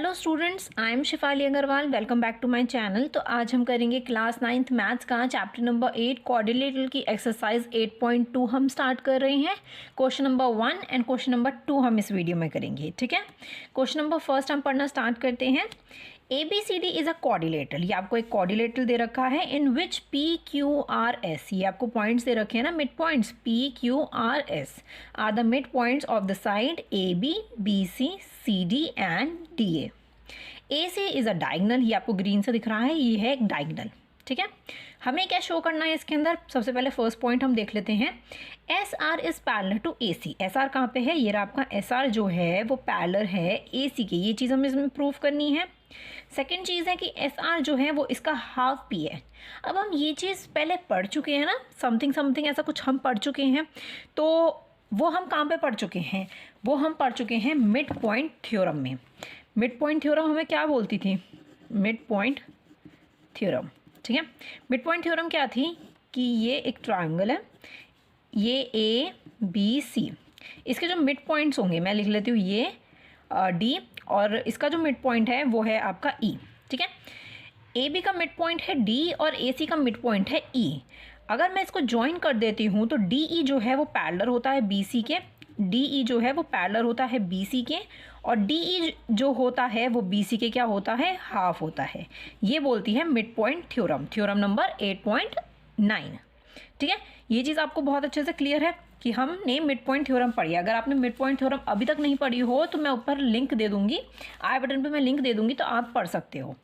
Hello students, I am Shifali Agarwal. Welcome back to my channel. तो आज हम करेंगे क्लास 9th मैथ्स का चैप्टर नंबर 8 कोऑर्डिनेटर की एक्सरसाइज 8.2 हम स्टार्ट कर रहे हैं। Question number 1 and question number 2 हम इस वीडियो में करेंगे। ठीक है, क्वेश्चन नंबर फर्स्ट हम पढ़ना स्टार्ट करते हैं। ABCD is a coordinator. ये आपको एक कोऑर्डिनेटर दे रखा है इन विच PQRS, ये आपको पॉइंट्स दे रखे हैं ना, mid points PQRS are the mid points of the side AB, BC, CD and DA। AC is a diagonal, ये आपको ग्रीन से दिख रहा है, ये है एक डायगनल। ठीक है, हमें क्या शो करना है इसके अंदर। सबसे पहले फर्स्ट पॉइंट हम देख लेते हैं। SR is parallel to AC। SR कहाँ पे है? ये रहा आपका SR जो है वो पैरेलल है AC के। ये चीज़ हमें इसमें प्रूव करनी है। सेकेंड चीज़ है कि SR जो है वो इसका हाफ पी है। अब हम ये चीज़ पहले पढ़ चुके हैं ना, समथिंग समथिंग ऐसा कुछ हम पढ़ चुके हैं। तो वो हम कहाँ पे पढ़ चुके हैं? वो हम पढ़ चुके हैं मिड पॉइंट थ्योरम में। मिड पॉइंट थ्योरम हमें क्या बोलती थी? Mid point theorem. ठीक है, मिड पॉइंट थ्योरम क्या थी कि ये एक ट्रायंगल है, ये ABC, इसके जो मिड पॉइंट्स होंगे मैं लिख लेती हूँ ये D, और इसका जो मिड पॉइंट है वो है आपका E। ठीक है, AB का मिड पॉइंट है D और AC का मिड पॉइंट है E। अगर मैं इसको ज्वाइन कर देती हूँ तो DE जो है वो पैरेलल होता है BC के, DE जो है वो पैरेलल होता है BC के, और DE जो होता है वो BC के क्या होता है? हाफ होता है। ये बोलती है mid point theorem, theorem number 8.9। ठीक है, ये चीज़ आपको बहुत अच्छे से क्लियर है कि हमने मिड पॉइंट थ्योरम पढ़ी है। अगर आपने मिड पॉइंट थ्योरम अभी तक नहीं पढ़ी हो तो मैं ऊपर लिंक दे दूंगी, आई बटन पे मैं लिंक दे दूंगी, तो आप पढ़ सकते हो।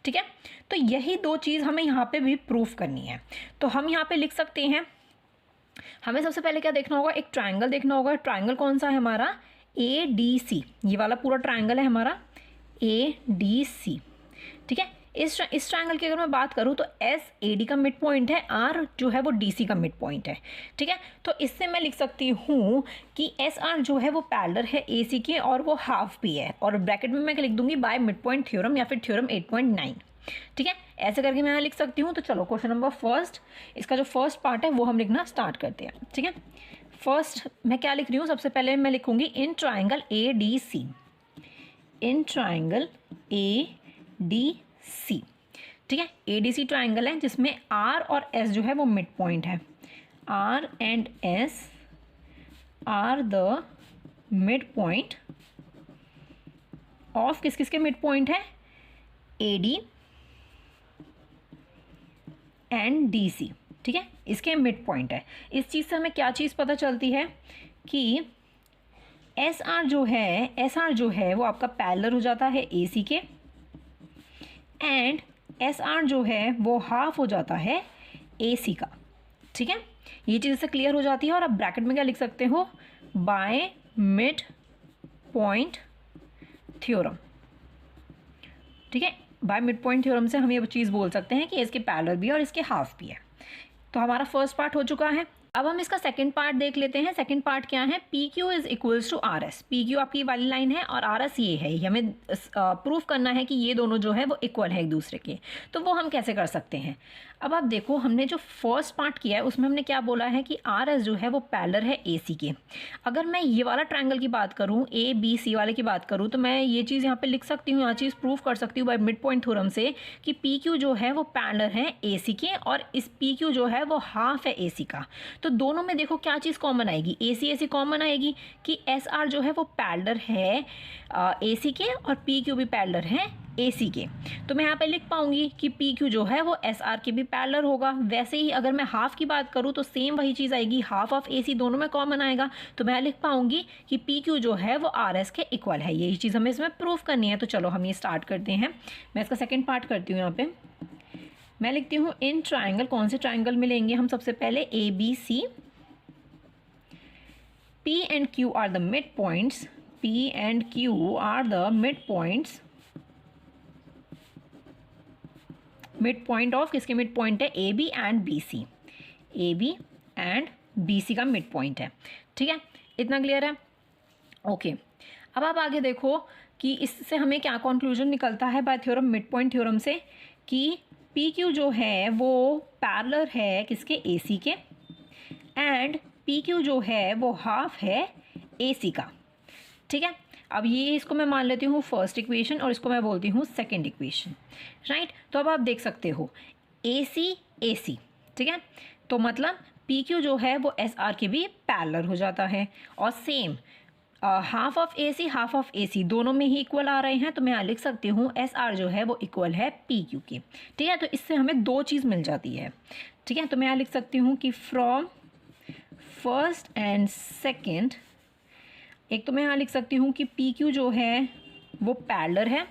ठीक है, तो यही दो चीज़ हमें यहाँ पे भी प्रूफ करनी है। तो हम यहाँ पे लिख सकते हैं, हमें सबसे पहले क्या देखना होगा? एक ट्राइंगल देखना होगा। ट्राइंगल कौन सा है हमारा? ADC, ये वाला पूरा ट्राइंगल है हमारा ADC। ठीक है, इस ट्राइंगल की अगर मैं बात करूँ तो SAD का मिड पॉइंट है, R जो है वो DC का मिड पॉइंट है। ठीक है, तो इससे मैं लिख सकती हूँ कि SR जो है वो पैरेलल है AC के और वो हाफ भी है, और ब्रैकेट में मैं लिख दूंगी बाय मिड पॉइंट थ्योरम या फिर थ्योरम 8.9। ठीक है, ऐसे करके मैं यहाँ लिख सकती हूँ। तो चलो क्वेश्चन नंबर फर्स्ट, इसका जो फर्स्ट पार्ट है वो हम लिखना स्टार्ट करते हैं। ठीक है, फर्स्ट मैं क्या लिख रही हूँ? सबसे पहले मैं लिखूंगी in triangle ADC, in triangle ADC। ठीक है, ADC ट्राइंगल है जिसमें R और S जो है वो मिड पॉइंट है। R and S are the mid point of किस किस के मिड पॉइंट है? AD and DC। ठीक है, इसके मिड पॉइंट है। इस चीज़ से हमें क्या चीज़ पता चलती है कि SR जो है वो आपका पैरेलल हो जाता है AC के, एंड SR जो है वो हाफ हो जाता है AC का। ठीक है, ये चीज़ से क्लियर हो जाती है। और आप ब्रैकेट में क्या लिख सकते हो? By mid point theorem. ठीक है, बाय मिड पॉइंट थ्योरम से हम ये चीज़ बोल सकते हैं कि इसके पैरेलल भी है और इसके हाफ भी है। तो हमारा फर्स्ट पार्ट हो चुका है। अब हम इसका सेकंड पार्ट देख लेते हैं। सेकंड पार्ट क्या है? PQ is equals to RS। PQ आपकी वाली लाइन है और RS ये है। ये हमें प्रूफ करना है कि ये दोनों जो है वो इक्वल है एक दूसरे के। तो वो हम कैसे कर सकते हैं? अब आप देखो, हमने जो फर्स्ट पार्ट किया है उसमें हमने क्या बोला है कि RS जो है वो पैरेलल है AC के। अगर मैं ये वाला ट्रायंगल की बात करूँ, ABC वाले की बात करूँ, तो मैं ये चीज़ यहाँ पे लिख सकती हूँ, यहाँ चीज़ प्रूफ कर सकती हूँ बाय मिड पॉइंट थ्योरम से कि PQ जो है वो पैरेलल है AC के, और इस PQ जो है वो हाफ है AC का। तो दोनों में देखो क्या चीज़ कॉमन आएगी? AC कॉमन आएगी कि SR जो है वो पैरेलल है AC के और PQ भी पैरेलल है AC के। तो मैं यहाँ पे लिख पाऊंगी कि PQ जो है वो SR के भी पैरेलल होगा। वैसे ही अगर मैं हाफ की बात करूँ तो सेम वही चीज़ आएगी, हाफ ऑफ AC दोनों में कॉमन आएगा। तो मैं लिख पाऊंगी कि PQ जो है वो RS के इक्वल है। यही चीज़ हमें इसमें प्रूफ करनी है। तो चलो हम ये स्टार्ट करते हैं। मैं इसका सेकेंड पार्ट करती हूँ। यहाँ पे मैं लिखती हूँ इन ट्राइंगल, कौन से ट्राइंगल मिलेंगे? हम सबसे पहले ABC, P and Q are the midpoints. P and Q are the midpoints. Mid of किसके मिड पॉइंट है? AB and BC। AB and BC का मिड पॉइंट है। ठीक है, इतना क्लियर है? ओके, अब आप आगे देखो कि इससे हमें क्या कंक्लूजन निकलता है bye theorem, mid point theorem से, कि PQ जो है वो पैरेलल है किसके? AC के, एंड PQ जो है वो हाफ है AC का। ठीक है, अब ये इसको मैं मान लेती हूँ फर्स्ट इक्वेशन और इसको मैं बोलती हूँ सेकेंड इक्वेशन, राइट। तो अब आप देख सकते हो AC AC, ठीक है, तो मतलब PQ जो है वो SR के भी पैरेलल हो जाता है, और same half of AC half of AC दोनों में ही इक्वल आ रहे हैं, तो मैं यहाँ लिख सकती हूँ SR जो है वो इक्वल है PQ के, ठीक है। तो इससे हमें दो चीज़ मिल जाती है, ठीक है। तो मैं यहाँ लिख सकती हूँ कि फ्रॉम फर्स्ट एंड सेकेंड, एक तो मैं यहाँ लिख सकती हूँ कि PQ जो है वो पैरेलल है,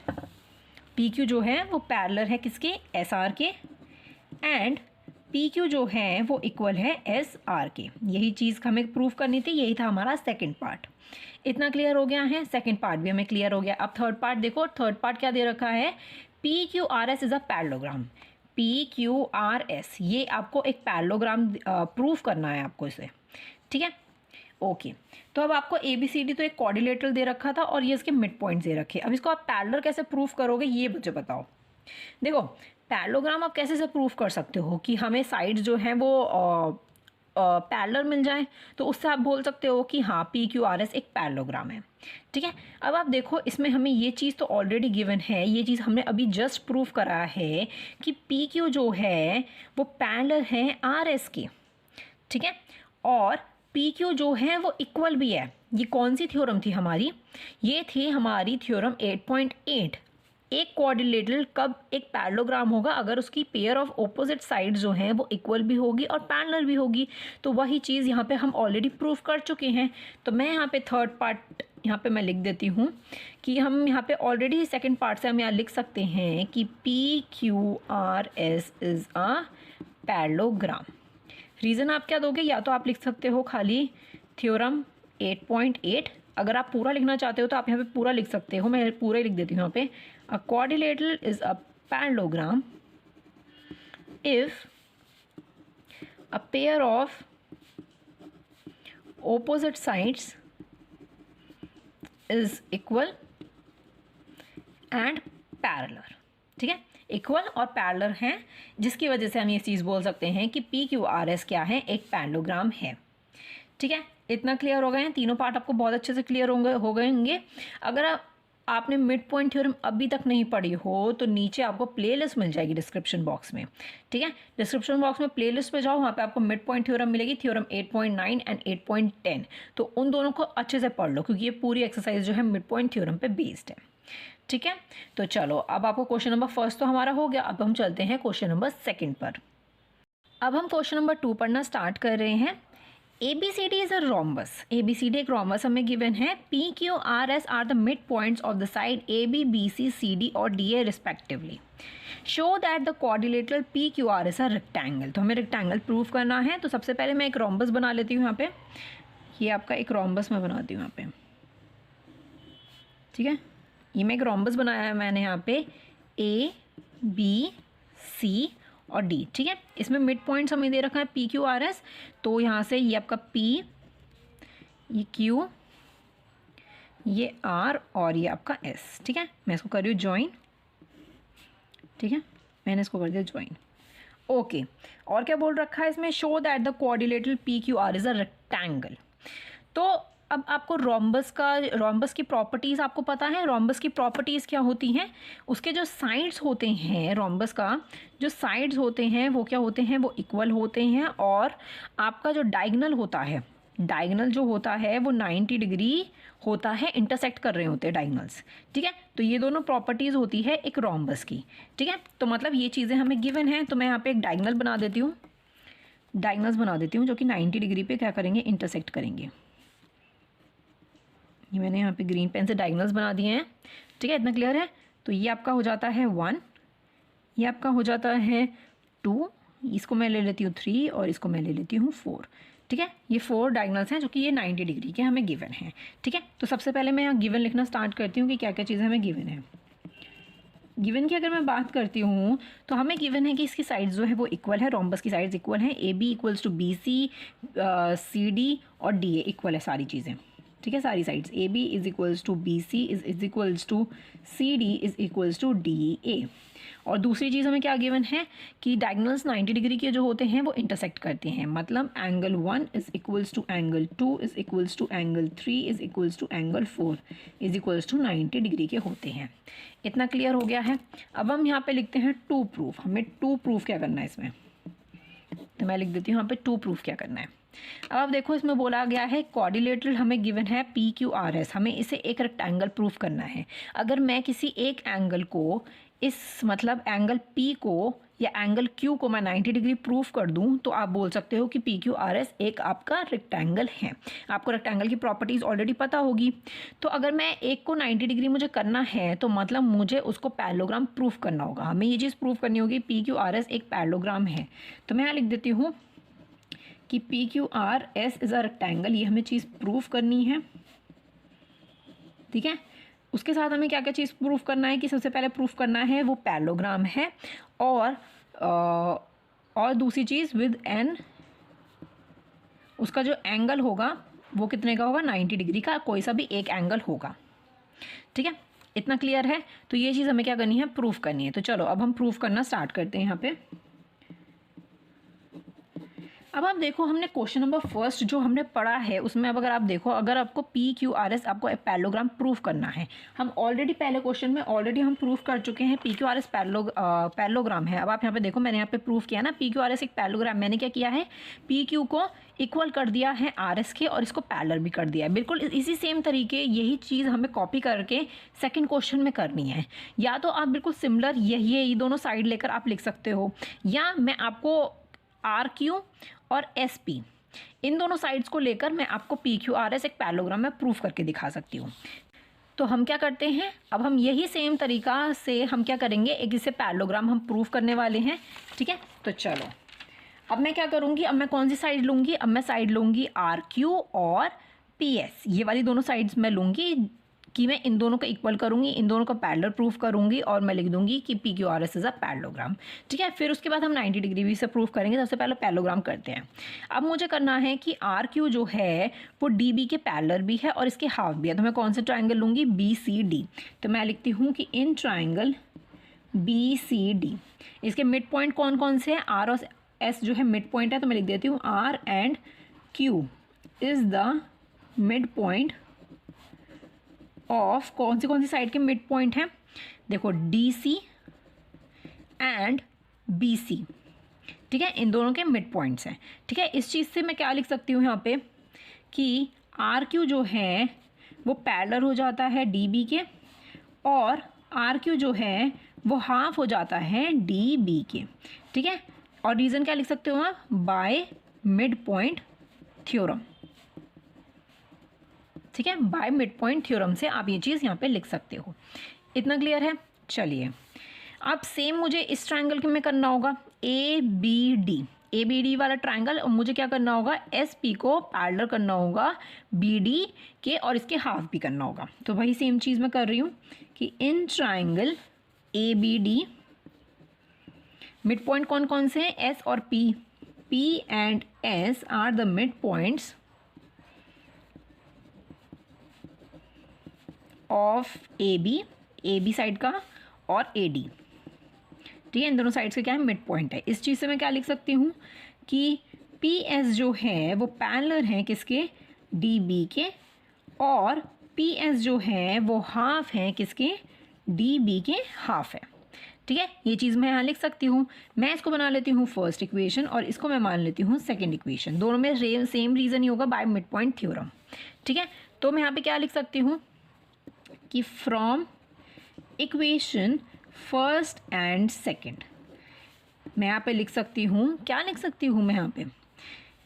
PQ जो है वो पैरेलल है किसके, SR के, एंड PQ जो है वो इक्वल है SR के। यही चीज़ हमें प्रूव करनी थी, यही था हमारा सेकंड पार्ट। इतना क्लियर हो गया है, सेकंड पार्ट भी हमें क्लियर हो गया। अब थर्ड पार्ट देखो, थर्ड पार्ट क्या दे रखा है, PQRS is a parallelogram. PQRS ये आपको एक पैरेललोग्राम प्रूव करना है आपको इसे, ठीक है, ओके। तो अब आपको ABCD तो एक क्वाड्रिलेटरल दे रखा था और ये इसके मिड पॉइंट दे रखे। अब इसको आप पैरेलल कैसे प्रूव करोगे ये मुझे बताओ। देखो पैरेललोग्राम आप कैसे से प्रूफ कर सकते हो कि हमें साइड्स जो हैं वो पैरेलल मिल जाए, तो उससे आप बोल सकते हो कि हाँ PQRS एक पैरेललोग्राम है, ठीक है। अब आप देखो इसमें हमें ये चीज़ तो ऑलरेडी गिवन है, ये चीज़ हमने अभी जस्ट प्रूफ करा है कि PQ जो है वो पैरेलल है RS के, ठीक है, और PQ जो है वो इक्वल भी है। ये कौन सी थ्योरम थी हमारी, ये थी हमारी थ्योरम 8.8। एक क्वाड्रिलेटरल कब एक पैरेललोग्राम होगा, अगर उसकी पेयर ऑफ ऑपोजिट साइड जो हैं वो इक्वल भी होगी और पैरेलल भी होगी। तो वही चीज़ यहाँ पे हम ऑलरेडी प्रूफ कर चुके हैं। तो मैं यहाँ पे थर्ड पार्ट यहाँ पे मैं लिख देती हूँ कि हम यहाँ पे ऑलरेडी सेकंड पार्ट से हम यहाँ लिख सकते हैं कि PQRS is a parallelogram. Reason आप क्या दोगे, या तो आप लिख सकते हो खाली थ्योरम 8.8, अगर आप पूरा लिखना चाहते हो तो आप यहाँ पे पूरा लिख सकते हो, मैं पूरा ही लिख देती हूँ यहाँ पे। A quadrilateral is a parallelogram if a pair of opposite sides is equal and parallel, ठीक है, इक्वल और पैरेलल हैं, जिसकी वजह से हम ये चीज़ बोल सकते हैं कि PQRS क्या है, एक पैरेललोग्राम है, ठीक है। इतना क्लियर हो गए हैं, तीनों पार्ट आपको बहुत अच्छे से क्लियर हो गए होंगे। अगर आपने मिड पॉइंट थ्योरम अभी तक नहीं पढ़ी हो तो नीचे आपको प्लेलिस्ट मिल जाएगी डिस्क्रिप्शन बॉक्स में, ठीक है। डिस्क्रिप्शन बॉक्स में प्लेलिस्ट पे जाओ, वहाँ पे आपको मिड पॉइंट थ्योरम मिलेगी, थ्योरम 8.9 एंड 8.10। तो उन दोनों को अच्छे से पढ़ लो क्योंकि ये पूरी एक्सरसाइज जो है मिड पॉइंट थ्योरम पे बेस्ड है, ठीक है। तो चलो अब आपको क्वेश्चन नंबर फर्स्ट तो हमारा हो गया, अब हम चलते हैं क्वेश्चन नंबर सेकेंड पर। अब हम क्वेश्चन नंबर 2 पढ़ना स्टार्ट कर रहे हैं। ABCD is a rhombus, ABCD एक रोम्बस हमें गिवन है। PQRS are the mid points of the side AB BC CD और DA respectively. Show that the quadrilateral PQRS are rectangle. तो हमें रेक्टेंगल प्रूव करना है, तो सबसे पहले मैं एक रोम्बस बना लेती हूँ यहाँ पे। ये आपका एक रोम्बस मैं बनाती हूँ यहाँ पे, ठीक है। ये मैं एक रोम्बस बनाया है मैंने यहाँ पे ABC और D, ठीक है। इसमें मिड पॉइंट्स हमें दे रखा है PQRS, तो यहाँ से ये आपका P, ये Q, ये R और ये आपका S, ठीक है। मैं इसको कर रही हूँ ज्वाइन, ठीक है, मैंने इसको कर दिया ज्वाइन, ओके। और क्या बोल रखा है इसमें, show that the quadrilateral PQR is a rectangle. तो अब आपको रोम्बस की प्रॉपर्टीज़ आपको पता है। रोम्बस की प्रॉपर्टीज़ क्या होती हैं, उसके जो साइड्स होते हैं, रोम्बस का जो साइड्स होते हैं वो क्या होते हैं, वो इक्वल होते हैं, और आपका जो डायगोनल होता है, डायगोनल जो होता है वो 90 डिग्री होता है, इंटरसेक्ट कर रहे होते हैं डायगोनल्स, ठीक है। तो ये दोनों प्रॉपर्टीज़ होती है एक रोम्बस की, ठीक है। तो मतलब ये चीज़ें हमें गिवन हैं, तो मैं यहाँ पे एक डायगोनल बना देती हूँ, डायगोनल्स बना देती हूँ जो कि 90 डिग्री पे क्या करेंगे, इंटरसेक्ट करेंगे। ये मैंने यहाँ पे ग्रीन पेन से डायगोनल्स बना दिए हैं, ठीक है, इतना क्लियर है। तो ये आपका हो जाता है 1, ये आपका हो जाता है 2, इसको मैं ले लेती हूँ 3 और इसको मैं ले लेती हूँ 4, ठीक है। ये 4 डायगोनल्स हैं जो कि ये 90 डिग्री के हमें गिवन हैं, ठीक है। तो सबसे पहले मैं यहाँ गिवन लिखना स्टार्ट करती हूँ कि क्या क्या चीज़ें हमें गिवन है। गिवन की अगर मैं बात करती हूँ तो हमें गिवन है कि इसकी साइड्स जो है वो इक्वल है, रोम्बस की साइड्स इक्वल हैं, AB equals to BC, CD और DA इक्वल है सारी चीज़ें, ठीक है। सारी sides AB is equals to BC is equals to CD is equals to DA, और दूसरी चीज़ हमें क्या गिवन है कि डायगोनल्स 90 डिग्री के जो होते हैं वो इंटरसेक्ट करते हैं, मतलब angle 1 is equals to angle 2 is equals to angle 3 is equals to angle 4 is equals to 90 degree के होते हैं। इतना क्लियर हो गया है। अब हम यहाँ पे लिखते हैं टू प्रूफ। हमें टू प्रूफ क्या करना है इसमें, तो मैं लिख देती हूँ यहाँ पे टू प्रूफ क्या करना है। अब आप देखो इसमें बोला गया है क्वाड्रिलेटरल हमें गिवन है पी क्यू आर एस, हमें इसे एक रेक्टेंगल प्रूफ करना है। अगर मैं किसी एक एंगल को इस मतलब एंगल पी को या एंगल क्यू को मैं 90 डिग्री प्रूफ कर दूं तो आप बोल सकते हो कि पी क्यू आर एस एक आपका रेक्टेंगल है। आपको रेक्टेंगल की प्रॉपर्टीज़ ऑलरेडी पता होगी। तो अगर मैं एक को 90 डिग्री मुझे करना है तो मतलब मुझे उसको पैरेललोग्राम प्रूफ करना होगा। हमें ये चीज़ प्रूफ करनी होगी पी क्यू आर एस एक पैरेललोग्राम है। तो मैं यहाँ लिख देती हूँ कि P Q R S is a rectangle, ये हमें चीज़ प्रूफ करनी है। ठीक है, उसके साथ हमें क्या क्या चीज़ प्रूफ करना है कि सबसे पहले प्रूफ करना है वो पैरेललोग्राम है, और दूसरी चीज़ विद एन उसका जो एंगल होगा वो कितने का होगा, 90 डिग्री का कोई सा भी एक एंगल होगा। ठीक है, इतना क्लियर है। तो ये चीज़ हमें क्या करनी है, प्रूफ करनी है। तो चलो अब हम प्रूफ करना स्टार्ट करते हैं यहाँ पे। अब आप देखो हमने क्वेश्चन नंबर फर्स्ट जो हमने पढ़ा है उसमें अब अगर आप देखो, अगर आपको पी क्यू आर एस आपको पैरेललोग्राम प्रूफ करना है, हम ऑलरेडी पहले क्वेश्चन में ऑलरेडी हम प्रूफ कर चुके हैं P Q R S parallelogram है। अब आप यहाँ पे देखो मैंने यहाँ पे प्रूफ किया ना पी क्यू आर एस एक पैरेललोग्राम। मैंने क्या किया है, पी क्यू को इक्वल कर दिया है आर एस के और इसको पैरेलल भी कर दिया है। बिल्कुल इसी सेम तरीके यही चीज़ हमें कॉपी करके सेकेंड क्वेश्चन में करनी है। या तो आप बिल्कुल सिमिलर यही दोनों साइड लेकर आप लिख सकते हो, या मैं आपको आर क्यू और एस पी इन दोनों साइड्स को लेकर मैं आपको पी क्यू आर एस एक पैरेललोग्राम में प्रूफ करके दिखा सकती हूँ। तो हम क्या करते हैं, अब हम यही सेम तरीका से हम क्या करेंगे, एक इसे पैरेललोग्राम हम प्रूफ करने वाले हैं। ठीक है, तो चलो अब मैं क्या करूँगी, अब मैं कौन सी साइड लूँगी, अब मैं साइड लूँगी आर क्यू और पी एस, ये वाली दोनों साइड्स मैं लूँगी कि मैं इन दोनों को इक्वल करूँगी, इन दोनों का पैरेलल प्रूफ करूँगी और मैं लिख दूँगी कि P Q R S is a parallelogram. ठीक है, फिर उसके बाद हम 90 डिग्री भी से प्रूफ करेंगे। सबसे पहले पैरेललोग्राम करते हैं। अब मुझे करना है कि आर क्यू जो है वो डी बी के पैरेलल भी है और इसके हाफ भी है। तो मैं कौन सा ट्राइंगल लूँगी, बी सी डी। तो मैं लिखती हूँ कि in triangle B C D इसके मिड पॉइंट कौन कौन से हैं, आर और एस जो है मिड पॉइंट है। तो मैं लिख देती हूँ R and Q is the mid point of कौन सी साइड के मिड पॉइंट हैं, देखो D C and B C. ठीक है, इन दोनों के मिड पॉइंट्स हैं। ठीक है, इस चीज़ से मैं क्या लिख सकती हूँ यहाँ पे कि आर क्यू जो है वो पैरेलल हो जाता है डी बी के और आर क्यू जो है वो हाफ हो जाता है डी बी के। ठीक है, और रीज़न क्या लिख सकते हो आप, बाय मिड पॉइंट थ्योरम। ठीक है, बाय मिड पॉइंट थ्योरम से आप ये चीज़ यहाँ पे लिख सकते हो। इतना क्लियर है। चलिए अब सेम मुझे इस ट्राइंगल के में करना होगा ए बी डी वाला ट्राइंगल, और मुझे क्या करना होगा, एस पी को पैरेलल करना होगा बी डी के और इसके हाफ भी करना होगा। तो वही सेम चीज़ मैं कर रही हूँ कि in triangle A B D mid point कौन कौन से हैं, एस और P. P and S are the mid points of A B side का और ए डी। ठीक है, इन दोनों साइड्स के क्या है, मिड पॉइंट है। इस चीज़ से मैं क्या लिख सकती हूँ कि पी एस जो है वो पैरेलल है किसके, डी बी के, और पी एस जो है वो हाफ है किसके, डी बी के हाफ है। ठीक है, ये चीज़ मैं यहाँ लिख सकती हूँ। मैं इसको बना लेती हूँ फर्स्ट इक्वेशन और इसको मैं मान लेती हूँ सेकेंड इक्वेशन। दोनों में सेम रीज़न ही होगा, बाय मिड पॉइंट थ्योरम। ठीक है, तो मैं यहाँ पे क्या लिख सकती हूँ कि from equation first and second मैं यहाँ पे लिख सकती हूँ, क्या लिख सकती हूँ मैं यहाँ पे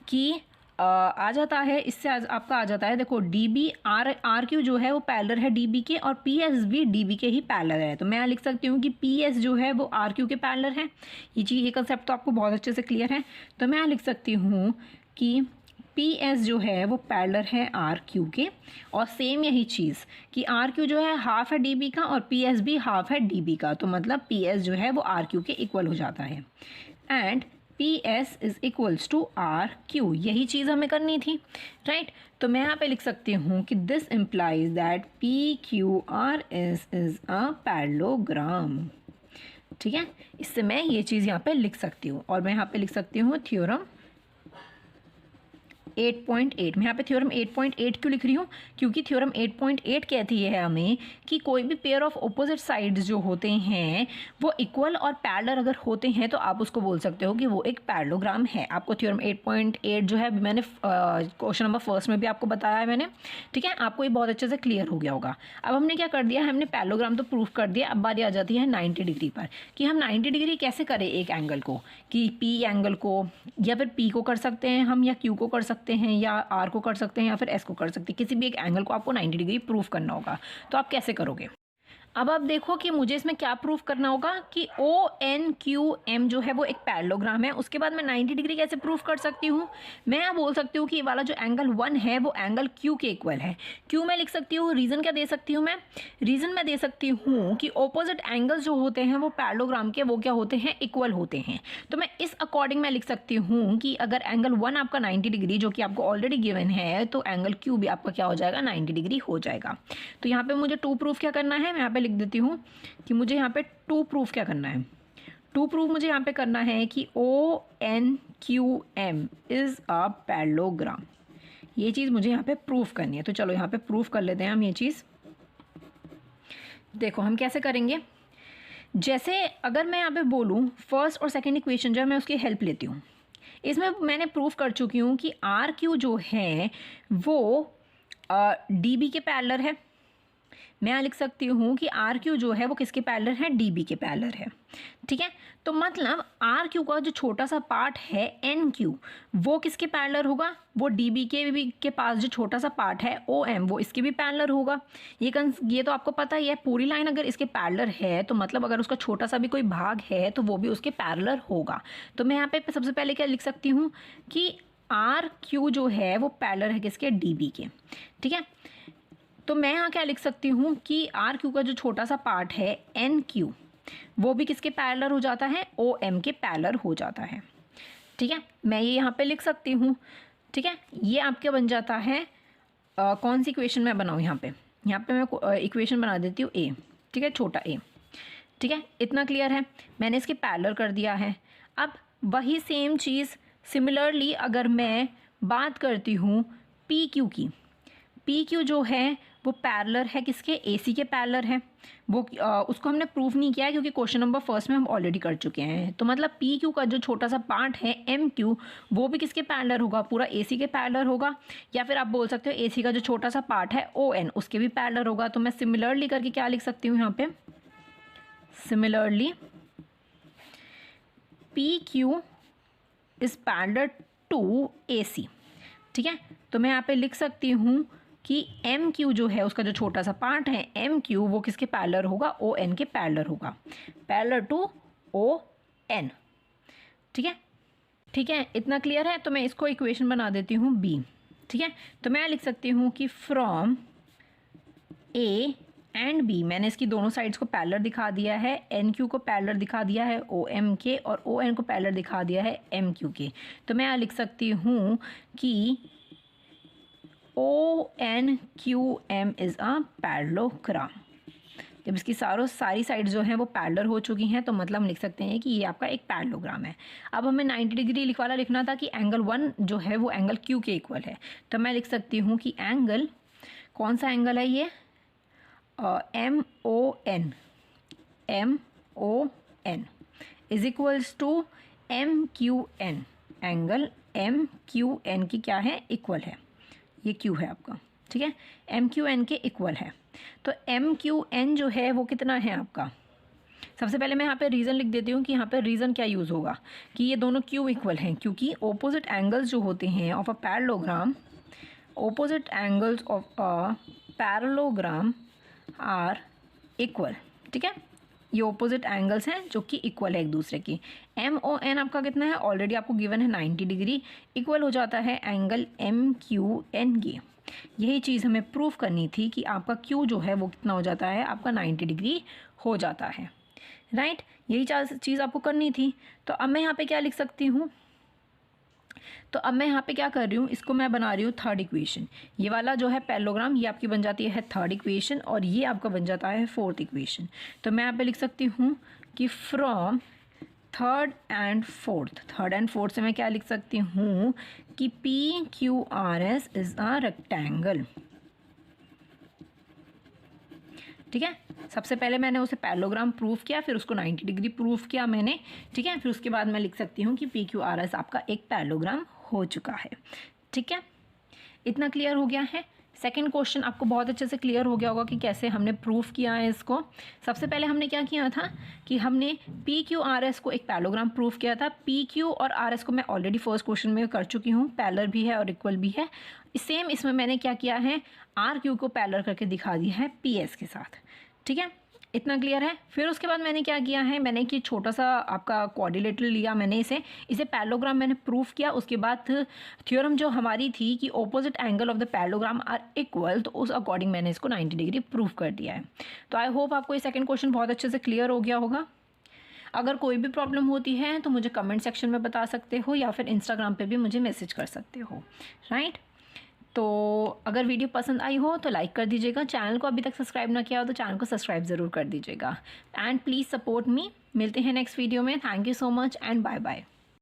कि आ जाता है, इससे आपका आ जाता है, देखो डी बी आर क्यू जो है वो पैरेलल है डी बी के और पी एस भी डी बी के ही पैरेलल है। तो मैं यहाँ लिख सकती हूँ कि पी एस जो है वो आर क्यू के पैरेलल है। ये चीज़, ये कंसेप्ट तो आपको बहुत अच्छे से क्लियर है। तो मैं यहाँ लिख सकती हूँ कि पी एस जो है वो पैरेलल है आर क्यू के, और सेम यही चीज़ कि आर क्यू जो है हाफ है डी बी का और पी एस भी हाफ है डी बी का। तो मतलब पी एस जो है वो आर क्यू के इक्वल हो जाता है and P S is equals to R Q. यही चीज़ हमें करनी थी, राइट। तो मैं यहाँ पे लिख सकती हूँ कि this implies that P Q R S is a parallelogram. ठीक है, इससे मैं ये चीज़ यहाँ पे लिख सकती हूँ। और मैं यहाँ पे लिख सकती हूँ थ्योरम 8.8। मैं यहाँ पे थ्योरम 8.8 क्यों लिख रही हूँ? क्योंकि थ्योरम 8.8 कहती है हमें कि कोई भी पेयर ऑफ ऑपोजिट साइड्स जो होते हैं वो इक्वल और पैरेलल अगर होते हैं तो आप उसको बोल सकते हो कि वो एक पैरेललोग्राम है। आपको थ्योरम 8.8 जो है मैंने क्वेश्चन नंबर फर्स्ट में भी आपको बताया है मैंने, ठीक है, आपको ये बहुत अच्छे से क्लियर हो गया होगा। अब हमने क्या कर दिया, हमने पैरेललोग्राम तो प्रूफ कर दिया। अब बारी आ जाती है 90 डिग्री पर कि हम 90 डिग्री कैसे करें एक एंगल को, कि पी एंगल को या फिर पी को कर सकते हैं हम, या क्यू को कर सकते हैं, या आर को कर सकते हैं, या फिर एस को कर सकते हैं। किसी भी एक एंगल को आपको 90 डिग्री प्रूफ करना होगा। तो आप कैसे करोगे? अब आप देखो कि मुझे इसमें क्या प्रूफ करना होगा कि ओ एन क्यू एम जो है वो एक पैरेललोग्राम है। उसके बाद मैं 90 डिग्री कैसे प्रूफ कर सकती हूँ? मैं यहाँ बोल सकती हूँ कि ये वाला जो एंगल 1 है वो एंगल क्यू के इक्वल है। क्यों मैं लिख सकती हूँ? रीज़न क्या दे सकती हूँ मैं? रीज़न मैं दे सकती हूँ कि ऑपोजिट एंगल्स जो होते हैं वो पैरेललोग्राम के वो क्या होते हैं? इक्वल होते हैं। तो मैं इस अकॉर्डिंग मैं लिख सकती हूँ कि अगर एंगल 1 आपका 90 डिग्री जो कि आपको ऑलरेडी गिवन है, तो एंगल क्यू भी आपका क्या हो जाएगा? 90 डिग्री हो जाएगा। तो यहाँ पर मुझे 2 प्रूफ क्या करना है, मैं यहाँ पर लिख देती हूँ कि मुझे यहाँ पे 2 प्रूफ क्या करना है। 2 प्रूफ मुझे यहाँ पे करना है कि O N Q M is a parallelogram. ये चीज़ मुझे यहाँ पे प्रूफ करनी है। तो चलो यहाँ पे प्रूफ कर लेते हैं हम ये चीज़। देखो हम कैसे करेंगे। जैसे अगर मैं यहाँ पे बोलूँ फर्स्ट और सेकेंड इक्वेशन जो है मैं उसकी हेल्प लेती हूँ। इसमें मैंने प्रूफ कर चुकी हूँ कि आर क्यू जो है वो डी बी के पैरेलल है। मैं यहाँ लिख सकती हूँ कि आर क्यू जो है वो किसके पैरेलल है? डी बी के पैरेलल है, ठीक है। तो मतलब आर क्यू का जो छोटा सा पार्ट है एन क्यू वो किसके पैरेलल होगा? वो डी बी के पास जो छोटा सा पार्ट है ओ एम वो इसके भी पैरेलल होगा। ये तो आपको पता ही है। पूरी लाइन अगर इसके पैरेलल है तो मतलब अगर उसका छोटा सा भी कोई भाग है तो वो भी उसके पैरेलल होगा। तो मैं यहाँ पे सबसे पहले क्या लिख सकती हूँ कि आर क्यू जो है वो पैरेलल है किसके? डी बी के, ठीक है। तो मैं यहाँ क्या लिख सकती हूँ कि आर क्यू का जो छोटा सा पार्ट है एन क्यू वो भी किसके पैरेलल हो जाता है? ओ एम के पैरेलल हो जाता है, ठीक है। मैं ये यहाँ पे लिख सकती हूँ, ठीक है। ये आपके बन जाता है कौन सी इक्वेशन मैं बनाऊँ यहाँ पे मैं इक्वेशन बना देती हूँ ए, ठीक है, छोटा ए, ठीक है। इतना क्लियर है। मैंने इसके पैरेलल कर दिया है। अब वही सेम चीज़ सिमिलरली अगर मैं बात करती हूँ पी क्यू की, पी क्यू जो है वो पैरेलल है किसके? एसी के पैरेलल है। वो उसको हमने प्रूफ नहीं किया है क्योंकि क्वेश्चन नंबर फर्स्ट में हम ऑलरेडी कर चुके हैं। तो मतलब पी क्यू का जो छोटा सा पार्ट है एम क्यू वो भी किसके पैरेलल होगा? पूरा एसी के पैरेलल होगा। या फिर आप बोल सकते हो एसी का जो छोटा सा पार्ट है ओ एन उसके भी पैरेलल होगा। तो मैं सिमिलरली करके क्या लिख सकती हूँ यहाँ पे? Similarly P Q is parallel to A C, ठीक है। तो मैं यहाँ पे लिख सकती हूँ कि एम क्यू जो है उसका जो छोटा सा पार्ट है एम क्यू वो किसके पैरेलल होगा? ओ एन के पैरेलल होगा, पैरेलल टू ओ एन, ठीक है। ठीक है, इतना क्लियर है। तो मैं इसको इक्वेशन बना देती हूँ बी, ठीक है। तो मैं लिख सकती हूँ कि फ्रॉम ए एंड बी, मैंने इसकी दोनों साइड्स को पैरेलल दिखा दिया है। एन क्यू को पैरेलल दिखा दिया है ओ एम के, और ओ एन को पैरेलल दिखा दिया है एम क्यू के। तो मैं यहाँ लिख सकती हूँ कि O N Q M is a parallelogram. जब इसकी सारी साइड जो हैं वो पैरेलल हो चुकी हैं तो मतलब हम लिख सकते हैं कि ये आपका एक पैरेललोग्राम है। अब हमें 90 डिग्री वाला लिखना था कि एंगल 1 जो है वो एंगल क्यू के इक्वल है। तो मैं लिख सकती हूँ कि एंगल, कौन सा एंगल है ये? M O N is equals to M Q N. Angle M Q N की क्या है? इक्वल है। ये क्यू है आपका, ठीक है, एम क्यू एन के इक्वल है। तो एम क्यू एन जो है वो कितना है आपका? सबसे पहले मैं यहाँ पे रीज़न लिख देती हूँ कि यहाँ पे रीज़न क्या यूज़ होगा कि ये दोनों क्यों इक्वल हैं, क्योंकि ऑपोजिट एंगल्स जो होते हैं of a parallelogram, opposite angles of a parallelogram are equal, ठीक है। ये ऑपोजिट एंगल्स हैं जो कि इक्वल है एक दूसरे की। एम ओ एन आपका कितना है? ऑलरेडी आपको गिवन है 90 डिग्री, इक्वल हो जाता है एंगल एम क्यू एन के। यही चीज़ हमें प्रूफ करनी थी कि आपका क्यू जो है वो कितना हो जाता है? आपका 90 डिग्री हो जाता है, राइट। यही चीज़ आपको करनी थी। तो अब मैं यहाँ पे क्या लिख सकती हूँ तो अब मैं यहाँ पे क्या कर रही हूँ, इसको मैं बना रही हूँ थर्ड इक्वेशन। ये वाला जो है पैरेललोग्राम ये आपकी बन जाती है थर्ड इक्वेशन और ये आपका बन जाता है फोर्थ इक्वेशन। तो मैं यहाँ पे लिख सकती हूँ कि फ्रॉम थर्ड एंड फोर्थ से मैं क्या लिख सकती हूँ कि P Q R S is a rectangle. ठीक है, सबसे पहले मैंने उसे पैरेललोग्राम प्रूफ किया, फिर उसको 90 डिग्री प्रूफ किया मैंने। ठीक है, फिर उसके बाद मैं लिख सकती हूँ कि पी क्यू आर एस आपका एक पैरेललोग्राम हो चुका है। ठीक है, इतना क्लियर हो गया है। सेकंड क्वेश्चन आपको बहुत अच्छे से क्लियर हो गया होगा कि कैसे हमने प्रूफ किया है इसको। सबसे पहले हमने क्या किया था कि हमने पी क्यू आर एस को एक पैरेललोग्राम प्रूफ किया था। पी क्यू और आर एस को मैं ऑलरेडी फर्स्ट क्वेश्चन में कर चुकी हूँ, पैरेलल भी है और इक्वल भी है। सेम इसमें मैंने क्या किया है, आर क्यू को पैरेलल करके दिखा दिया है पी एस के साथ। ठीक है, इतना क्लियर है। फिर उसके बाद मैंने क्या किया है, मैंने कि छोटा सा आपका क्वाड्रिलेटरल लिया, मैंने इसे पैरेललोग्राम मैंने प्रूफ किया। उसके बाद थ्योरम जो हमारी थी कि opposite angle of the parallelogram are equal, तो उस अकॉर्डिंग मैंने इसको 90 डिग्री प्रूफ कर दिया है। तो आई होप आपको ये सेकंड क्वेश्चन बहुत अच्छे से क्लियर हो गया होगा। अगर कोई भी प्रॉब्लम होती है तो मुझे कमेंट सेक्शन में बता सकते हो या फिर इंस्टाग्राम पे भी मुझे मैसेज कर सकते हो, राइट। तो अगर वीडियो पसंद आई हो तो लाइक कर दीजिएगा, चैनल को अभी तक सब्सक्राइब ना किया हो तो चैनल को सब्सक्राइब ज़रूर कर दीजिएगा एंड प्लीज़ सपोर्ट मी। मिलते हैं नेक्स्ट वीडियो में। Thank you so much and bye bye.